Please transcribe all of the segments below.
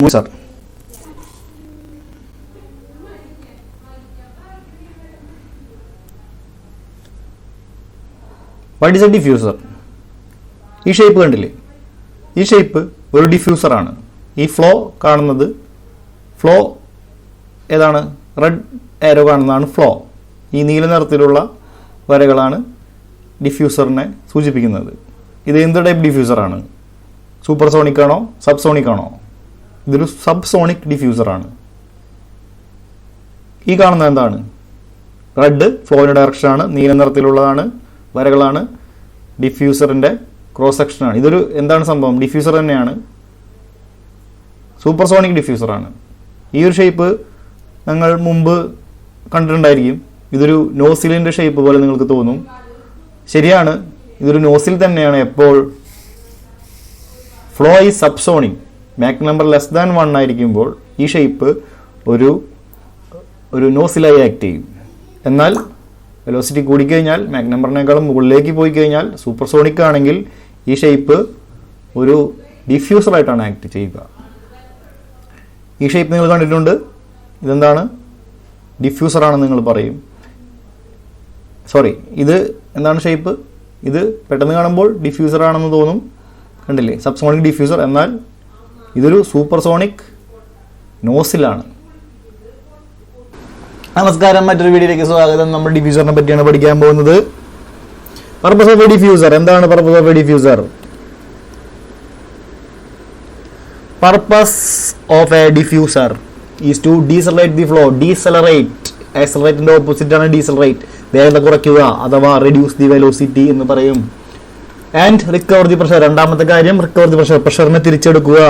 Diffuser. What is a diffuser? ഈ shape കണ്ടില്ലേ? ഈ ഷേപ്പ് ഒരു ഡിഫ്യൂസറാണ്. ഈ ഫ്ലോ കാണുന്നത് ഫ്ലോ ഏതാണ്? റെഡ് ആരോ കാണുന്നതാണ് ഫ്ലോ. ഈ നീല നിറത്തിലുള്ള വരകളാണ് ഡിഫ്യൂസറിനെ സൂചിപ്പിക്കുന്നത്. ഇത് എന്ത് ടൈപ്പ് ഡിഫ്യൂസറാണ്? സൂപ്പർ സോണിക് ആണോ സബ് സോണിക് ആണോ? ഇതൊരു സബ് സോണിക് ഡിഫ്യൂസറാണ്. ഈ കാണുന്നത് എന്താണ്? റെഡ് ഫ്ലോയുടെ ഡയറക്ഷനാണ്, നീല നിറത്തിലുള്ളതാണ്, വരകളാണ്, ഡിഫ്യൂസറിൻ്റെ ക്രോസ് സെക്ഷനാണ്. ഇതൊരു എന്താണ് സംഭവം? ഡിഫ്യൂസർ തന്നെയാണ്, സൂപ്പർ സോണിക് ഡിഫ്യൂസറാണ്. ഈ ഒരു ഷേപ്പ് നിങ്ങൾ മുമ്പ് കണ്ടിട്ടുണ്ടായിരിക്കും. ഇതൊരു നോസിലിൻ്റെ ഷേപ്പ് പോലെ നിങ്ങൾക്ക് തോന്നും. ശരിയാണ്, ഇതൊരു നോസിൽ തന്നെയാണ്. എപ്പോൾ flow is subsonic, Mach number <1 ആയിരിക്കുമ്പോൾ ഈ ഷേപ്പ് ഒരു നോസിലായി ആക്ട് ചെയ്യും. എന്നാൽ വെലോസിറ്റി കൂടിക്കഴിഞ്ഞാൽ, മാക് നമ്പറിനേക്കാളും മുകളിലേക്ക് പോയി കഴിഞ്ഞാൽ, സൂപ്പർ സോണിക് ആണെങ്കിൽ ഈ ഷേപ്പ് ഒരു ഡിഫ്യൂസറായിട്ടാണ് ആക്ട് ചെയ്യുക. ഈ ഷേപ്പ് നിങ്ങൾ കണ്ടിട്ടുണ്ട്. ഇതെന്താണ്? ഡിഫ്യൂസറാണെന്ന് നിങ്ങൾ പറയും. സോറി, ഇത് എന്താണ് ഷേപ്പ്? ഇത് പെട്ടെന്ന് കാണുമ്പോൾ ഡിഫ്യൂസറാണെന്ന് തോന്നും. കണ്ടില്ലേ? Subsonic diffuser. എന്നാൽ ഇതൊരു സൂപ്പർ സോണിക് നോസിലാണ്. നമസ്കാരം, മറ്റൊരു വീഡിയോയിലേക്ക് സ്വാഗതം. നമ്മൾ ഡിഫ്യൂസറിനെ പറ്റിയാണ് പഠിക്കാൻ പോകുന്നത്. Purpose of a diffuser. എന്താണ് purpose of a diffuser? Purpose of a diffuser is to decelerate the flow. Decelerate, ആക്സലറേറ്റിന്റെ ഓപ്പോസിറ്റ് ആണ് ഡീസലറേറ്റ്. വേഗത കുറയ്ക്കുക അഥവാ റെഡ്യൂസ് ദി വെലോസിറ്റി എന്ന് പറയും. And recover the pressure. രണ്ടാമത്തെ കാര്യം റിക്കവർ ദി പ്രഷർ, പ്രഷറിനെ തിരിച്ചെടുക്കുക.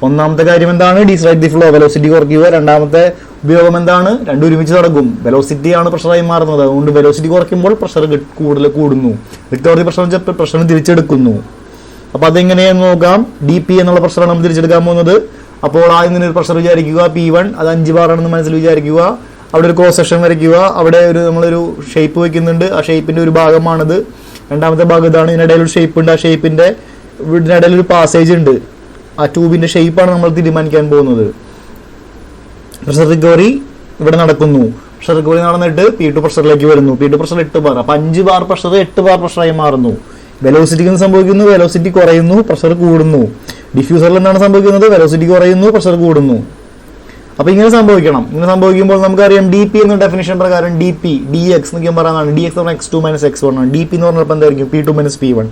ഒന്നാമത്തെ കാര്യം എന്താണ്? ഡീസലറേറ്റ് ദി ഫ്ലോ, വെലോസിറ്റി കുറയ്ക്കുക. രണ്ടാമത്തെ ഉപയോഗം എന്താണ്? രണ്ടും ഒരുമിച്ച് നടക്കും. വെലോസിറ്റി ആണ് പ്രഷറായി മാറുന്നത്. അതുകൊണ്ട് വെലോസിറ്റി കുറയ്ക്കുമ്പോൾ പ്രഷർ കൂടുതൽ കൂടുന്നു. റിക്കവർ ദി പ്രഷർ വെച്ചാൽ പ്രഷറിനെ തിരിച്ചെടുക്കുന്നു. അപ്പോൾ അതെങ്ങനെയെന്ന് നോക്കാം. DP എന്നുള്ള പ്രഷറാണ് നമ്മൾ തിരിച്ചെടുക്കാൻ പോകുന്നത്. അപ്പോൾ ആദ്യം തന്നെ ഒരു പ്രഷർ വിചാരിക്കുക, P1. അത് 5 ബാർ ആണെന്ന് മനസ്സിൽ വിചാരിക്കുക. അവിടെ ഒരു ക്രോസ് സെക്ഷൻ വരയ്ക്കുക. അവിടെ നമ്മളൊരു ഷേപ്പ് വയ്ക്കുന്നുണ്ട്. ആ ഷേപ്പിന്റെ ഒരു ഭാഗമാണിത്. രണ്ടാമത്തെ ഭാഗം ഇതാണ്. ഇതിനിടയിൽ ഒരു ഷേപ്പ് ഉണ്ട്. ആ ഷേപ്പിന്റെ ഇതിനിടയിൽ ഒരു പാസേജ് ഉണ്ട്. ആ ട്യൂബിന്റെ ഷേപ്പാണ് നമ്മൾ തീരുമാനിക്കാൻ പോകുന്നത്. പ്രഷർ റിക്കവറി ഇവിടെ നടക്കുന്നു. പ്രഷർ റിക്കവറി നടന്നിട്ട് P2 പ്രഷറിലേക്ക് വരുന്നു. P2 pressure 8 bar. അപ്പൊ 5 ബാർ പ്രഷർ 8 ബാർ പ്രഷറായി മാറുന്നു. വെലോസിറ്റിക്ക് സംഭവിക്കുന്നു? വെലോസിറ്റി കുറയുന്നു, പ്രഷർ കൂടുന്നു. ഡിഫ്യൂസറിൽ എന്താണ് സംഭവിക്കുന്നത്? വെലോസിറ്റി കുറയുന്നു, പ്രഷർ കൂടുന്നു. അപ്പൊ ഇങ്ങനെ സംഭവിക്കണം. ഇങ്ങനെ സംഭവിക്കുമ്പോൾ നമുക്കറിയാം DP എന്ന ഡെഫിനിഷൻ പ്രകാരം DP dx എന്നൊക്കെ പറയുന്നതാണ്. dx എന്ന് പറഞ്ഞാൽ x2 - x1 ആണ്. DP എന്ന് പറഞ്ഞപ്പോൾ എന്തായിരിക്കും? P2 - P1,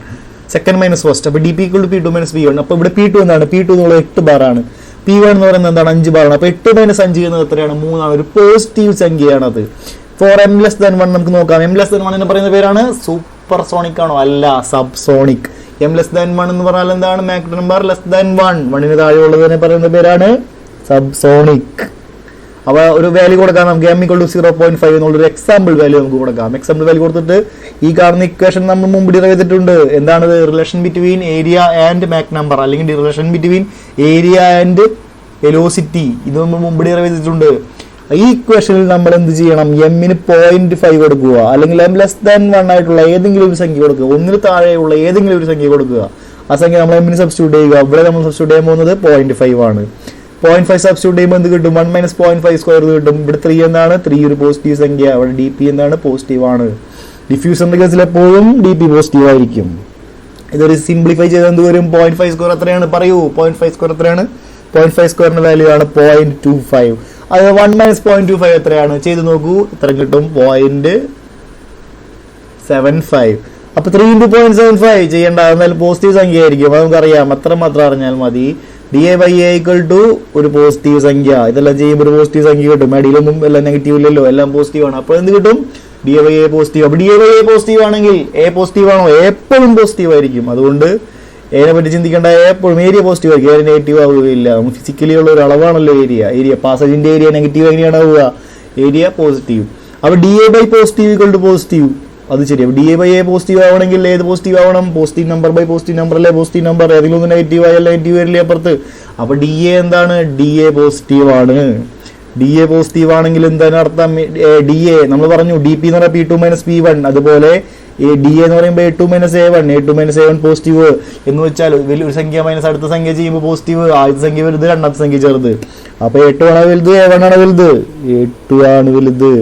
second minus first. അപ്പൊ DP = P2 - P1. അപ്പൊ ഇവിടെ P2 എന്താണ്? P2 എന്നുള്ളത് 8 ബാർ ആണ്. P1 എന്ന് പറയുന്നത് എന്താണ്? 5 ബാറാണ്. അപ്പൊ 8 - 5 എന്നത് എത്രയാണ്? 3 ആണ്. ഒരു പോസിറ്റീവ് സംഖ്യയാണ് അത്. ഫോർ m<1 നമുക്ക് നോക്കാം. m<1 എന്ന് പറയുന്ന പേരാണ് സൂപ്പർ സോണിക് ആണോ? അല്ല, സബ് സോണിക്. m<1 എന്ന് പറഞ്ഞാൽ എന്താണ്? Mach number <1. 1 താഴെയുള്ളതിനെ പറയുന്ന പേരാണ് സബ് സോണിക്. അപ്പോൾ ഒരു വാല്യൂ കൊടുക്കാം നമുക്ക്. m = 0.5 എന്നുള്ളൊരു എക്സാമ്പിൾ വാല്യൂ നമുക്ക് കൊടുക്കാം. എക്സാമ്പിൾ വാല്യൂ കൊടുത്തിട്ട് ഈ കാണുന്ന ഇക്വേഷൻ നമ്മൾ മുമ്പ് ഡിറൈവ് ചെയ്തിട്ടുണ്ട്. എന്താണത്? Relation between area and Mach number, അല്ലെങ്കിൽ relation between area and velocity. ഇത് നമ്മൾ മുമ്പ് ഡിറൈവ് ചെയ്തിട്ടുണ്ട്. ഈ ഇക്വേഷനിൽ നമ്മൾ എന്ത് ചെയ്യണം? m-ന് 0.5 കൊടുക്കുക, അല്ലെങ്കിൽ m<1 ആയിട്ടുള്ള ഏതെങ്കിലും ഒരു സംഖ്യ കൊടുക്കുക. 1 താഴെയുള്ള ഏതെങ്കിലും ഒരു സംഖ്യ കൊടുക്കുക. ആ സംഖ്യ നമ്മൾ m-ന് സബ്സ്റ്റിറ്റ്യൂട്ട് ചെയ്യുക. ഇവിടെ നമ്മൾ സബ്സ്റ്റിറ്റ്യൂട്ട് ചെയ്യാൻ പോകുന്നത് 0.5 ആണ്. 0.5 സബ്സ്റ്റിറ്റ്യൂട്ട് ചെയ്യുമ്പോൾ എന്ത് കിട്ടും? 1 - 0.5 സ്ക്വയർ കിട്ടും. ഇവിടെ 3 എന്താണ്? 3 ഒരു പോസിറ്റീവ് സംഖ്യ. അവിടെ DP എന്താണ്? പോസിറ്റീവ് ആണ്. ഡിഫ്യൂസറിന്റെ കേസിൽ എപ്പോഴും DP പോസിറ്റീവ് ആയിരിക്കും. ഇതൊരു സിംപ്ലിഫൈ ചെയ്ത് എന്ത് വരും? 0.5 സ്ക്വയർ എത്രയാണ്? പറയൂ. 0.5 സ്ക്വയർ എത്രയാണ്? 0.5 സ്ക്വയറിന്റെ വാല്യൂ ആണ് 0.25. അത് 1 - 0.25 എത്രയാണ്? ചെയ്ത് നോക്കൂ. എത്ര കിട്ടും? 0.75. അപ്പൊ 3 × 0.75 ചെയ്യേണ്ട. എന്നാലും പോസിറ്റീവ് സംഖ്യ ആയിരിക്കും. അത് നമുക്കറിയാം. മാത്രം അറിഞ്ഞാൽ മതി. DA/A = ഒരു പോസിറ്റീവ് സംഖ്യ. ഇതെല്ലാം ചെയ്യുമ്പോൾ ഒരു പോസിറ്റീവ് സംഖ്യ കിട്ടും. അടിയിലൊന്നും എല്ലാം നെഗറ്റീവ് ഇല്ലല്ലോ, എല്ലാം പോസിറ്റീവ് ആണ്. അപ്പോൾ എന്ത് കിട്ടും? DA/A positive. അപ്പൊ DA/A പോസിറ്റീവ് ആണെങ്കിൽ A പോസിറ്റീവ് ആണോ? എപ്പോഴും പോസിറ്റീവ് ആയിരിക്കും. അതുകൊണ്ട് എനെ പറ്റി ചിന്തിക്കേണ്ട. എപ്പോഴും ഏരിയ പോസിറ്റീവ് ആയിരിക്കും. ഏരിയ നെഗറ്റീവ് ആവുകയില്ല. നമുക്ക് ഫിസിക്കലി ഉള്ള ഒരു അളവാണല്ലോ ഏരിയ. പാസേജിന്റെ ഏരിയ നെഗറ്റീവ് എങ്ങനെയാണ് ആവുക? Area positive. അപ്പൊ DA/+ = പോസിറ്റീവ്. അത് ശരി. അപ്പൊ DA/A പോസിറ്റീവ് ആവണമെങ്കിൽ ഏത് പോസിറ്റീവ് ആവണം? Positive number by positive number അല്ലേ? പോസിറ്റീവ് നമ്പർ ഏതെങ്കിലും ഒന്ന് നെഗറ്റീവ് ആയാൽ നെഗറ്റീവ് വരില്ലേ അപ്പുറത്ത്? അപ്പൊ DA എന്താണ്? DA പോസിറ്റീവ് ആണ്. DA പോസിറ്റീവ് ആണെങ്കിൽ എന്താണ് അർത്ഥം? DA നമ്മൾ പറഞ്ഞു DP എന്ന് പറഞ്ഞാൽ P2 - P1. അതുപോലെ ഡി എന്ന് പറയുമ്പോൾ A2-A1 പോസിറ്റീവ് എന്ന് വെച്ചാൽ വലിയൊരു സംഖ്യ മൈനസ് അടുത്ത സംഖ്യ ചെയ്യുമ്പോൾ പോസിറ്റീവ്, ആദ്യത്തെ സംഖ്യ വലുത്, രണ്ടാമത്തെ സംഖ്യ ചെറുത്. അപ്പൊ A2 ആണ് വലുത്, A1 ആണ് വലുത്, A2 ആണ് വലുത്.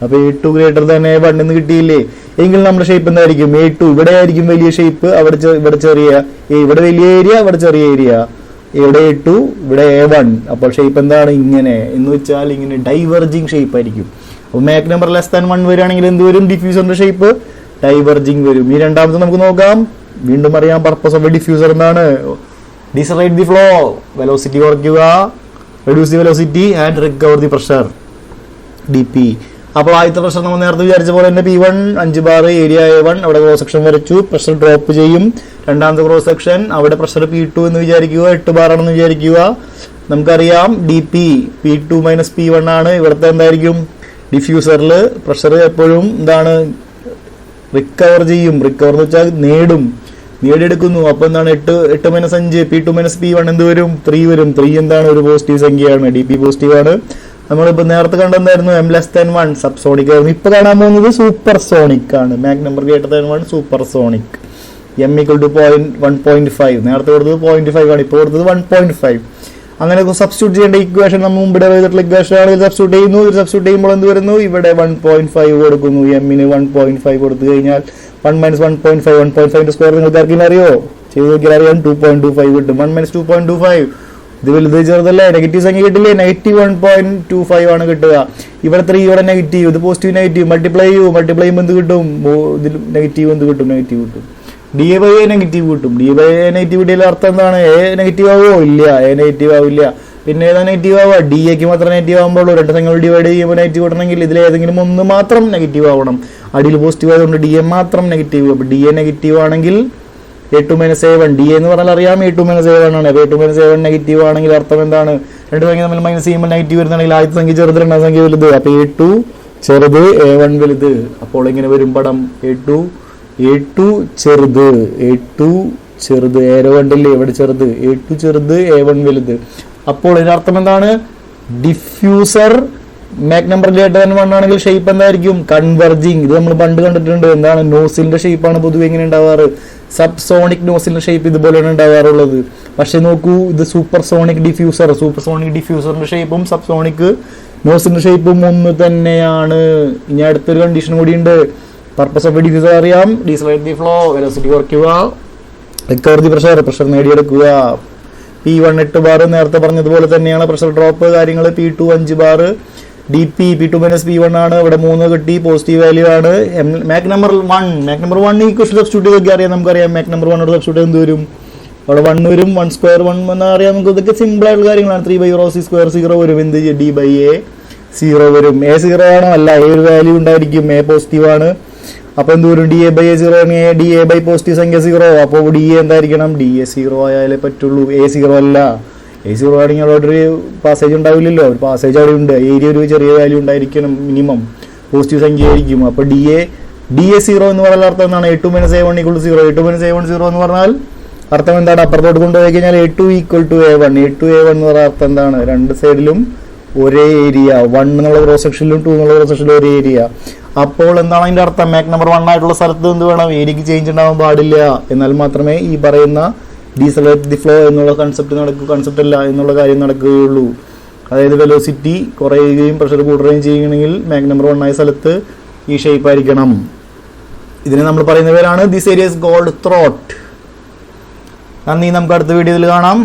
അപ്പൊ A2 ഗ്രേറ്റർ ദാൻ A1 എന്ന് കിട്ടിയില്ലേ? എങ്കിൽ നമ്മുടെ ഷേപ്പ് എന്തായിരിക്കും? A2 ഇവിടെ ആയിരിക്കും വലിയ ഷേപ്പ്, ഇവിടെ ചെറിയ, ഇവിടെ വലിയ ഏരിയ, ഇവിടെ ചെറിയ ഏരിയ. ഇവിടെ A2, ഇവിടെ A1. അപ്പോൾ ഷേപ്പ് എന്താണ്? ഇങ്ങനെ എന്ന് വെച്ചാൽ ഇങ്ങനെ ഡൈവർജിങ് ഷേപ്പ് ആയിരിക്കും. അപ്പോൾ മാക് നമ്പർ ലെസ് ദാൻ 1 വരികയാണെങ്കിൽ എന്ത് വരും? ഡിഫ്യൂസറിന്റെ ഷേപ്പ് ഡൈവർജിങ് വരും. ഈ രണ്ടാമത്തെ നമുക്ക് നോക്കാം. വീണ്ടും അറിയാം പർപ്പസ് ഓഫ് എ ഡിഫ്യൂസർ എന്താണ്? ഡിസലറേറ്റ് ദി ഫ്ലോ, വെലോസിറ്റി കുറയ്ക്കുക, reduce the velocity and recover the pressure, DP. അപ്പോൾ ആദ്യത്തെ പ്രഷർ നമ്മൾ നേരത്തെ വിചാരിച്ച പോലെ തന്നെ P1 5 ബാർ ഏരിയ A1, അവിടെ ക്രോസ് സെക്ഷൻ വരച്ചു, പ്രഷർ ഡ്രോപ്പ് ചെയ്യും. രണ്ടാമത്തെ ക്രോസ് സെക്ഷൻ അവിടെ പ്രഷർ P2 എന്ന് വിചാരിക്കുക, 8 ബാർ ആണെന്ന് വിചാരിക്കുക. നമുക്കറിയാം DP P2 - P1 ആണ്. ഇവിടുത്തെ എന്തായിരിക്കും? ഡിഫ്യൂസറിൽ പ്രഷർ എപ്പോഴും എന്താണ്? റിക്കവർ ചെയ്യും. റിക്കവർ എന്ന് വെച്ചാൽ നേടിയെടുക്കുന്നു. അപ്പൊ എന്താണ്? 8 - 5 P2 - P1 എന്ത് വരും? 3 വരും. 3 എന്താണ്? ഒരു പോസിറ്റീവ് സംഖ്യയാണ്, DP പോസിറ്റീവ് ആണ്. നമ്മളിപ്പോ നേരത്തെ കണ്ടെന്തായിരുന്നു? M<1 സബ്സോണിക് ആയിരുന്നു. ഇപ്പൊ കാണാൻ പോകുന്നത് സൂപ്പർ സോണിക് ആണ്. Mach number >1 super sonic. M = 1.5. നേരത്തെ കൊടുത്തത് 0.5 ആണ്, ഇപ്പൊ കൊടുത്തത് 1.5. അങ്ങനെ സബ്സ്റ്റിറ്റ്യൂട്ട് ചെയ്യേണ്ട ഇക്വേഷൻ നമ്മൾ മുമ്പ് ചെയ്തിട്ടുള്ള ഇക്വേഷൻ ആണ്. സബ്സ്റ്റിറ്റ്യൂട്ട് ചെയ്യുന്നു. സബ്സ്റ്റിറ്റ്യൂട്ട് ചെയ്യുമ്പോൾ എന്ത് വരുന്നു? ഇവിടെ 1.5 കൊടുക്കുന്നു. M-ന് 1.5 കൊടുത്തു കഴിഞ്ഞാൽ 1 - 1.5 1.5 സ്ക്വയർ നിങ്ങൾക്ക് ആർക്കെങ്കിലും അറിയോ? ചെയ്ത് നോക്കിയാൽ അറിയാം. 2.25 കിട്ടും. 1 - 2.25 ഇത് വലുത് ചെറുതല്ലേ? നെഗറ്റീവ് സംഖ്യ കിട്ടില്ലേ? -1.25 ആണ് കിട്ടുക. ഇവിടെ 3, ഇവിടെ നെഗറ്റീവ്, ഇത് പോസിറ്റീവ് നെഗറ്റീവ് മൾട്ടിപ്ലൈ ചെയ്യുമ്പോൾ എന്ത് കിട്ടും? ഇതിൽ നെഗറ്റീവ് എന്ത് കിട്ടും? നെഗറ്റീവ് കിട്ടും. DA/A നെഗറ്റീവ് കിട്ടും. DA/A നെഗറ്റീവ് കിട്ടിയാൽ അർത്ഥം എന്താണ്? A നെഗറ്റീവ് ആവുമോ? ഇല്ല, A നെഗറ്റീവ് ആവില്ല. പിന്നെ ഏതാ നെഗറ്റീവ് ആവുക? DAക്ക് മാത്രം നെഗറ്റീവ് ആകുമ്പോൾ രണ്ട് സംഖ്യകൾ ഡിവൈഡ് ചെയ്യുമ്പോൾ നെഗറ്റീവ് കിട്ടണമെങ്കിൽ ഇതിൽ ഏതെങ്കിലും ഒന്ന് മാത്രം നെഗറ്റീവ് ആവണം. അടിയിൽ പോസിറ്റീവ് ആയതുകൊണ്ട് DA മാത്രം നെഗറ്റീവ്. അപ്പോൾ DA നെഗറ്റീവ് ആണെങ്കിൽ A2 - A1, DA എന്ന് പറഞ്ഞാൽ അറിയാം A2 - A1 ആണ്. അപ്പോൾ A2 - A1 നെഗറ്റീവ് ആണെങ്കിൽ അർത്ഥം എന്താണ്? രണ്ട് സംഖ്യ തമ്മിൽ മൈനസ് ചെയ്യുമ്പോൾ നെഗറ്റീവ് വരുന്നുണ്ടെങ്കിൽ ആദ്യത്തെ സംഖ്യ ചെറുത്, രണ്ടാം സംഖ്യ വലുത്. അപ്പോൾ A2 ചെറുത്, A1 വലുത്. അപ്പോൾ ഇങ്ങനെ വരും പടം. A2 ചെറുത്, ഏരോ കണ്ടില്ലേ? ഇവിടെ ചെറുത്, A2 ചെറുത്, A1 വലുത്. അപ്പോൾ ഇതിനർത്ഥം എന്താണ്? ഡിഫ്യൂസർ മാക് നമ്പർ >1 ആണെങ്കിൽ ഷേപ്പ് എന്തായിരിക്കും? കൺവെർജിങ്. ഇത് നമ്മൾ പണ്ട് കണ്ടിട്ടുണ്ട്. എന്താണ്? നോസിലിന്റെ ഷേപ്പാണ് പൊതുവെ ഇങ്ങനെ ഉണ്ടാവാറ്. സബ്സോണിക് നോസിലിന്റെ ഷേപ്പ് ഇതുപോലെയാണ് ഉണ്ടാവാറുള്ളത്. പക്ഷെ നോക്കൂ, ഇത് സൂപ്പർ സോണിക് ഡിഫ്യൂസറിന്റെ ഷേപ്പും സബ്സോണിക് നോസിലിന്റെ ഷേപ്പും ഒന്ന് തന്നെയാണ്. ഇനി അടുത്തൊരു കണ്ടീഷൻ കൂടിയുണ്ട്. പർപ്പസ് ഓഫ് ഡിഫ്യൂസർ അറിയാം. ഡീസലറേറ്റ് ദി ഫ്ലോ, വെലോസിറ്റി കുറയ്ക്കുക, റിക്കവർ ദി പ്രഷർ നേടിയെടുക്കുക. P1 8 ബാർ നേരത്തെ പറഞ്ഞതുപോലെ തന്നെയാണ്. പ്രഷർ ഡ്രോപ്പ് കാര്യങ്ങൾ. P2 5 bar. DP P2 - P1 ആണ്. ഇവിടെ 3 കിട്ടി, പോസിറ്റീവ് വാല്യൂ ആണ്. മാക് നമ്പർ 1 ഈക്വേഷൻ സബ്സ്റ്റിറ്റ്യൂട്ട് ചെയ്തൊക്കെ അറിയാം. നമുക്കറിയാം മാക് നമ്പർ 1 സബ്സ്റ്റിറ്റ്യൂട്ട് എന്ത് വരും? അവിടെ 1 വരും. 1 സ്ക്വയർ 1 എന്ന് അറിയാം നമുക്ക്. ഇതൊക്കെ സിമ്പിൾ ആയിട്ടുള്ള കാര്യങ്ങളാണ്. 3/c² 0 വരും. എന്ത് D/A 0 വരും. A 0 ആണോ? അല്ല, A ഒരു വാല്യൂ ഉണ്ടായിരിക്കും. A പോസിറ്റീവ് ആണ്. അപ്പൊ എന്ത് വരും? DA/A 0 ആണ്. DA പോസിറ്റീവ് സംഖ്യ 0. അപ്പോൾ DA എന്തായിരിക്കണം? DA 0 ആയാലേ പറ്റുള്ളൂ. A 0 അല്ല. A 0 ആണെങ്കിൽ അവിടെ ഒരു പാസേജ് ഉണ്ടാവില്ലല്ലോ. ഒരു പാസേജ് അവിടെ ഉണ്ട്. ഏരിയ ഒരു ചെറിയ വാല്യൂ ഉണ്ടായിരിക്കണം. മിനിമം പോസിറ്റീവ് സംഖ്യ ആയിരിക്കും. അപ്പൊ DA 0 എന്ന് പറഞ്ഞാൽ അർത്ഥം എന്താണ്? A2 - A1 = 0. A2 - A1 0 എന്ന് പറഞ്ഞാൽ അർത്ഥം എന്താണ്? അപ്പുറത്തോട്ട് കൊണ്ടുപോയി കഴിഞ്ഞാൽ A2 = A1. A2 എന്ന് പറഞ്ഞാൽ അർത്ഥം എന്താണ്? രണ്ട് സൈഡിലും ഒരേ ഏരിയ. 1 എന്നുള്ള ക്രോസ് സെക്ഷനിലും 2 എന്നുള്ള ക്രോസ് സെക്ഷനിലും ഒരേ ഏരിയ. അപ്പോൾ എന്താണ് അതിന്റെ അർത്ഥം? മാക് നമ്പർ 1 ആയിട്ടുള്ള സ്ഥലത്ത് എന്ത് വേണം? ഏരിയക്ക് ചേഞ്ച് ഉണ്ടാവാൻ പാടില്ല. എന്നാൽ മാത്രമേ ഈ പറയുന്ന ഡീസലേറ്റ് ദി ഫ്ലോ എന്നുള്ള കൺസെപ്റ്റ് അല്ല എന്നുള്ള കാര്യം നടക്കുകയുള്ളൂ. അതായത് വെലോസിറ്റി കുറയുകയും പ്രഷർ കൂടുകയും ചെയ്യണമെങ്കിൽ മാക് നമ്പർ 1 ആയ സ്ഥലത്ത് ഈ ഷേപ്പ് ആയിരിക്കണം. ഇതിനെ നമ്മൾ പറയുന്ന പേരാണ് this area is called throat. നന്ദി. നമുക്ക് അടുത്ത വീഡിയോയിൽ കാണാം.